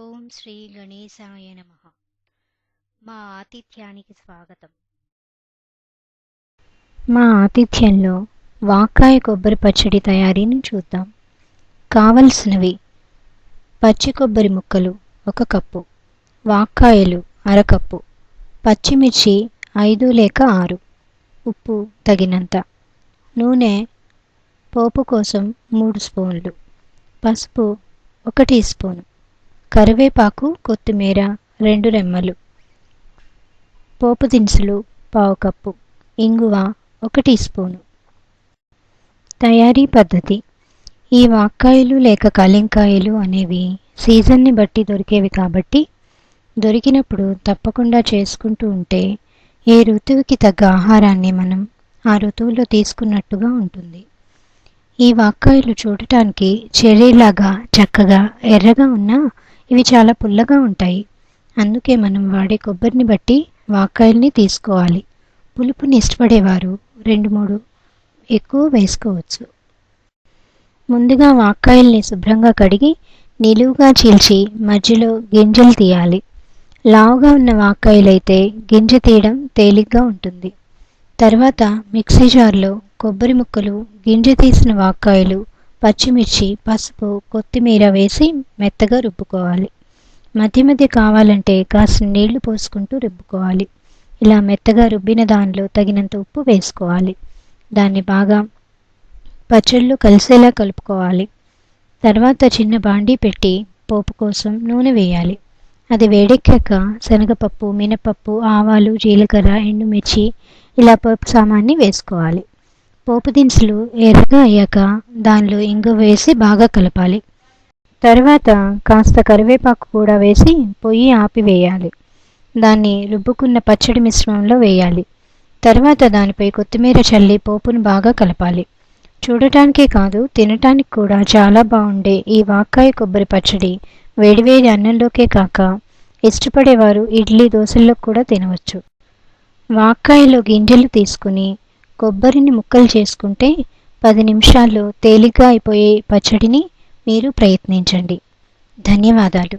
ఓం శ్రీ గణేశాయ నమః. మా ఆతిథ్యానికి స్వాగతం. మా ఆతిథ్యంలో వాక్కాయ కొబ్బరి పచ్చడి తయారీని చూద్దాం. కావలసినవి: పచ్చి కొబ్బరి ముక్కలు 1 కప్పు, వాక్కాయలు 1/2 కప్పు, పచ్చిమిర్చి 5 లేక 6, ఉప్పు తగినంత, నూనె పోపు కోసం 3 స్పూన్లు, పసుపు 1 టీ స్పూను, కరివేపాకు కొత్తిమీర 2 రెమ్మలు, పోపు దినుసులు 1/4 కప్పు, ఇంగువ 1 టీ స్పూను. తయారీ పద్ధతి: ఈ వాక్కాయలు లేక కలింకాయలు అనేవి సీజన్ని బట్టి దొరికేవి కాబట్టి దొరికినప్పుడు తప్పకుండా చేసుకుంటూ ఉంటే ఏ ఋతువుకి తగ్గ ఆహారాన్ని మనం ఆ ఋతువులో తీసుకున్నట్టుగా ఉంటుంది. ఈ వాక్కాయలు చూడటానికి చెర్రీలాగా చక్కగా ఎర్రగా ఉన్నా ఇవి చాలా పుల్లగా ఉంటాయి. అందుకే మనం వాడే కొబ్బరిని బట్టి వాక్కాయల్ని తీసుకోవాలి. పులుపుని ఇష్టపడేవారు 2-3 ఎక్కువ వేసుకోవచ్చు. ముందుగా వాక్కాయల్ని శుభ్రంగా కడిగి నిలువుగా చీల్చి మధ్యలో గింజలు తీయాలి. లావుగా ఉన్న వాక్కాయలైతే గింజ తీయడం తేలిగ్గా ఉంటుంది. తర్వాత మిక్సీ జార్లో కొబ్బరి ముక్కలు, గింజ తీసిన వాక్కాయలు, పచ్చిమిర్చి, పసుపు, కొత్తిమీర వేసి మెత్తగా రుబ్బుకోవాలి. మధ్య మధ్య కావాలంటే కాసిన నీళ్లు పోసుకుంటూ రుబ్బుకోవాలి. ఇలా మెత్తగా రుబ్బిన దానిలో తగినంత ఉప్పు వేసుకోవాలి. దాన్ని బాగా పచ్చళ్ళు కలిసేలా కలుపుకోవాలి. తర్వాత చిన్న బాండీ పెట్టి పోపు కోసం నూనె వేయాలి. అది వేడెక్కాక శనగపప్పు, మినపప్పు, ఆవాలు, జీలకర్ర, ఎండుమిర్చి ఇలా పోపు సామాన్ని వేసుకోవాలి. పోపు దినుసులు ఎర్రగా అయ్యాక దానిలో ఇంగువ వేసి బాగా కలపాలి. తర్వాత కాస్త కరివేపాకు కూడా వేసి పొయ్యి ఆపివేయాలి. దాన్ని రుబ్బుకున్న పచ్చడి మిశ్రమంలో వేయాలి. తర్వాత దానిపై కొత్తిమీర చల్లి పోపును బాగా కలపాలి. చూడటానికే కాదు, తినటానికి కూడా చాలా బాగుండే ఈ వాక్కాయ కొబ్బరి పచ్చడి వేడివేడి అన్నంలోకే కాక ఇష్టపడేవారు ఇడ్లీ, దోశల్లో కూడా తినవచ్చు. వాక్కాయలో గింజలు తీసుకుని కొబ్బరిని ముక్కలు చేసుకుంటే 10 నిమిషాల్లో తేలిగ్గా అయిపోయే పచ్చడిని మీరు ప్రయత్నించండి. ధన్యవాదాలు.